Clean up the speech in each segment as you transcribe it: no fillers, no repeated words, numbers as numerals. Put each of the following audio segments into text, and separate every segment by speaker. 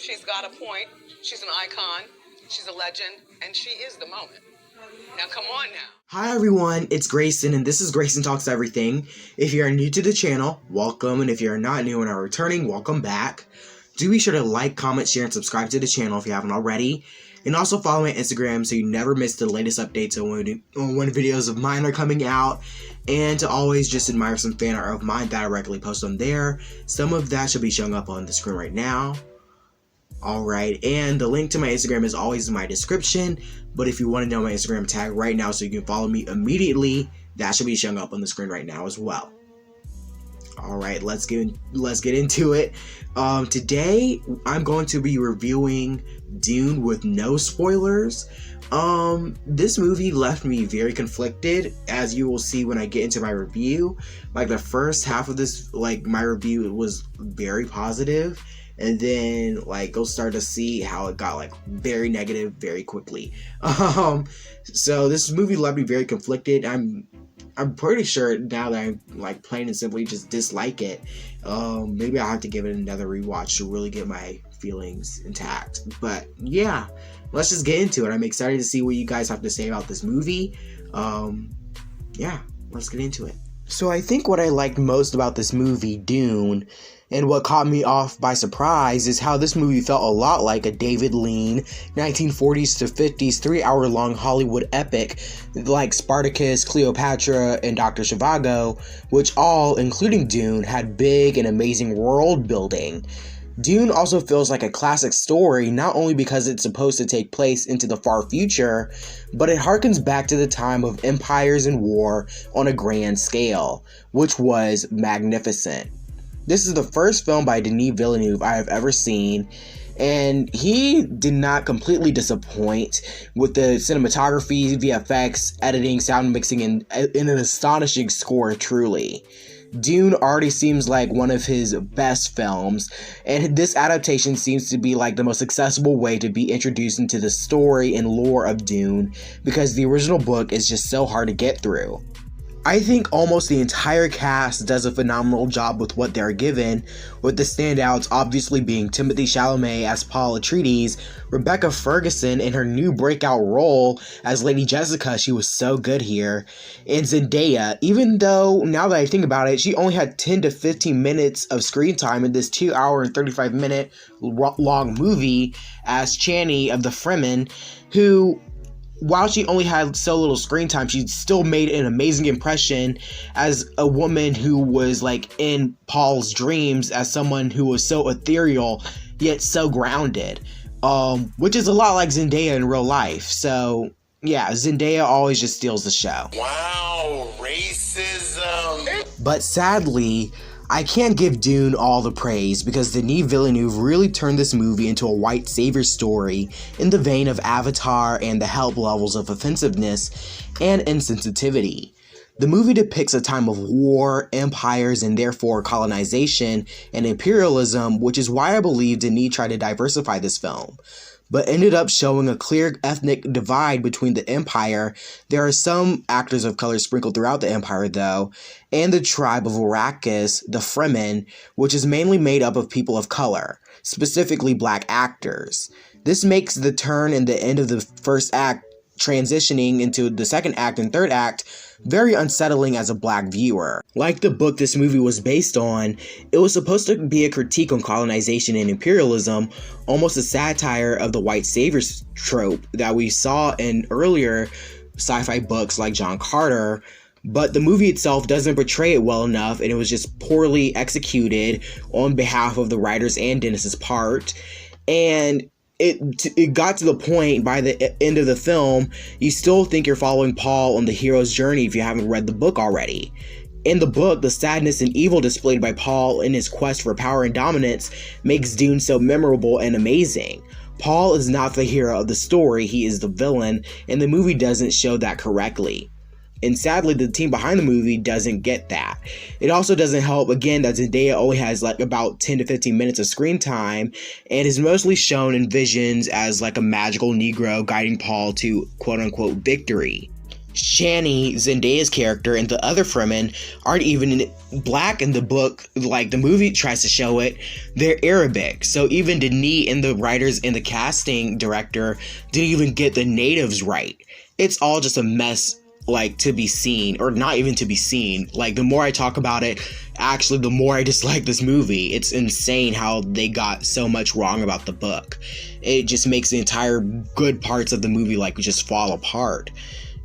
Speaker 1: She's got a point. She's an icon. She's a legend. And she is the moment. Now, come on now.
Speaker 2: Hi everyone, it's Greyson, and this is Greyson Talks Everything. If you are new to the channel, welcome, and if you are not new and are returning, welcome back. Do be sure to like, comment, share, and subscribe to the channel if you haven't already. And also follow me on Instagram so you never miss the latest updates on when videos of mine are coming out. And to always just admire some fan art of mine that I regularly post on there. Some of that should be showing up on the screen right now. Alright, and the link to my Instagram is always in my description, but if you want to know my Instagram tag right now so you can follow me immediately, that should be showing up on the screen right now as well. Alright, let's get into it. Today, I'm going to be reviewing Dune with no spoilers. This movie left me very conflicted, as you will see when I get into my review. Like, the first half of this, my review was very positive. And then, go start to see how it got, very negative very quickly. So this movie left me very conflicted. I'm pretty sure now that I, plain and simply just dislike it. Maybe I'll have to give it another rewatch to really get my feelings intact. But, yeah, let's just get into it. I'm excited to see what you guys have to say about this movie. Yeah, let's get into it. So I think what I liked most about this movie, Dune, and what caught me off by surprise is how this movie felt a lot like a David Lean 1940s to 50s 3-hour-long Hollywood epic like Spartacus, Cleopatra, and Dr. Zhivago, which all, including Dune, had big and amazing world building. Dune also feels like a classic story, not only because it's supposed to take place into the far future, but it harkens back to the time of empires and war on a grand scale, which was magnificent. This is the first film by Denis Villeneuve I have ever seen, and he did not completely disappoint with the cinematography, VFX, editing, sound mixing, and an astonishing score, truly. Dune already seems like one of his best films, and this adaptation seems to be the most accessible way to be introduced into the story and lore of Dune, because the original book is just so hard to get through. I think almost the entire cast does a phenomenal job with what they're given, with the standouts obviously being Timothée Chalamet as Paul Atreides, Rebecca Ferguson in her new breakout role as Lady Jessica, she was so good here, and Zendaya, even though, now that I think about it, she only had 10 to 15 minutes of screen time in this 2 hour and 35 minute long movie as Chani of the Fremen, who, while she only had so little screen time, she still made an amazing impression as a woman who was in Paul's dreams, as someone who was so ethereal yet so grounded, which is a lot like Zendaya in real life. So yeah, Zendaya always just steals the show.
Speaker 3: Wow, racism.
Speaker 2: But sadly, I can't give Dune all the praise because Denis Villeneuve really turned this movie into a white savior story in the vein of Avatar and the help levels of offensiveness and insensitivity. The movie depicts a time of war, empires, and therefore colonization and imperialism, which is why I believe Denis tried to diversify this film, but ended up showing a clear ethnic divide between the empire. There are some actors of color sprinkled throughout the empire, though, and the tribe of Arrakis, the Fremen, which is mainly made up of people of color, specifically black actors. This makes the turn in the end of the first act transitioning into the second act and third act very unsettling as a black viewer. Like the book this movie was based on, it was supposed to be a critique on colonization and imperialism, almost a satire of the white savior trope that we saw in earlier sci-fi books like John Carter, but the movie itself doesn't portray it well enough, and it was just poorly executed on behalf of the writers and Dennis's part, and it got to the point by the end of the film, you still think you're following Paul on the hero's journey if you haven't read the book already. In the book, the sadness and evil displayed by Paul in his quest for power and dominance makes Dune so memorable and amazing. Paul is not the hero of the story, he is the villain, and the movie doesn't show that correctly. And sadly, the team behind the movie doesn't get that. It also doesn't help, again, that Zendaya only has about 10 to 15 minutes of screen time and is mostly shown in visions as a magical Negro guiding Paul to quote-unquote victory. Shani, Zendaya's character, and the other Fremen aren't even black in the book, like the movie tries to show it. They're Arabic. So even Denis and the writers and the casting director didn't even get the natives right. It's all just a mess, like, to be seen, or not even to be seen. Like, the more I talk about it, actually, the more I dislike this movie. It's insane how they got so much wrong about the book. It just makes the entire good parts of the movie, like, just fall apart.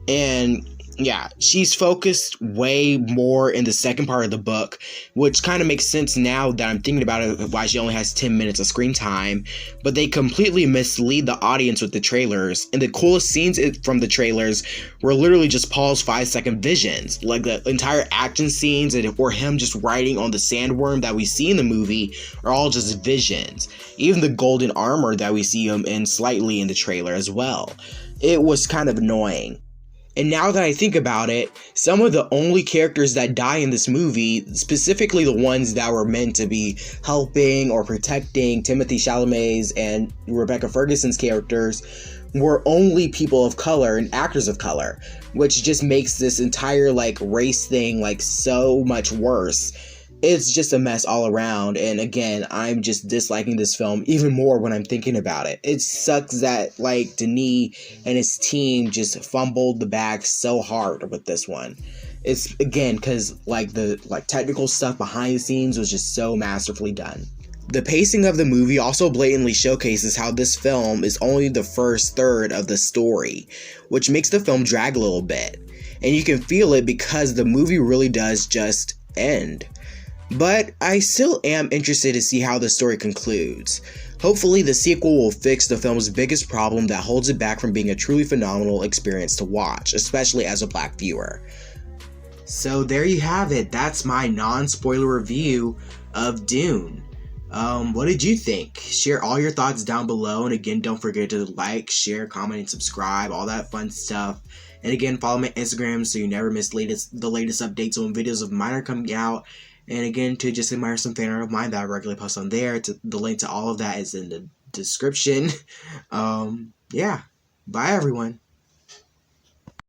Speaker 2: And yeah, she's focused way more in the second part of the book, which kind of makes sense now that I'm thinking about it, why she only has 10 minutes of screen time. But they completely mislead the audience with the trailers, and the coolest scenes from the trailers were literally just Paul's 5-second visions. Like, the entire action scenes or him just riding on the sandworm that we see in the movie are all just visions. Even the golden armor that we see him in slightly in the trailer as well. It was kind of annoying. And now that I think about it, some of the only characters that die in this movie, specifically the ones that were meant to be helping or protecting Timothée Chalamet's and Rebecca Ferguson's characters, were only people of color and actors of color, which just makes this entire, like, race thing, like, so much worse. It's just a mess all around, and again, I'm just disliking this film even more when I'm thinking about it. It sucks that, like, Denis and his team just fumbled the bag so hard with this one. It's, again, because, like, the technical stuff behind the scenes was just so masterfully done. The pacing of the movie also blatantly showcases how this film is only the first third of the story, which makes the film drag a little bit. And you can feel it because the movie really does just end. But I still am interested to see how the story concludes. Hopefully the sequel will fix the film's biggest problem that holds it back from being a truly phenomenal experience to watch, especially as a black viewer. So there you have it. That's my non-spoiler review of Dune. What did you think? Share all your thoughts down below, and again, don't forget to like, share, comment, and subscribe, all that fun stuff. And again, follow my Instagram so you never miss the latest updates on videos of mine are coming out. And again, to just admire some fan art of mine that I regularly post on there. The link to all of that is in the description. Yeah. Bye, everyone.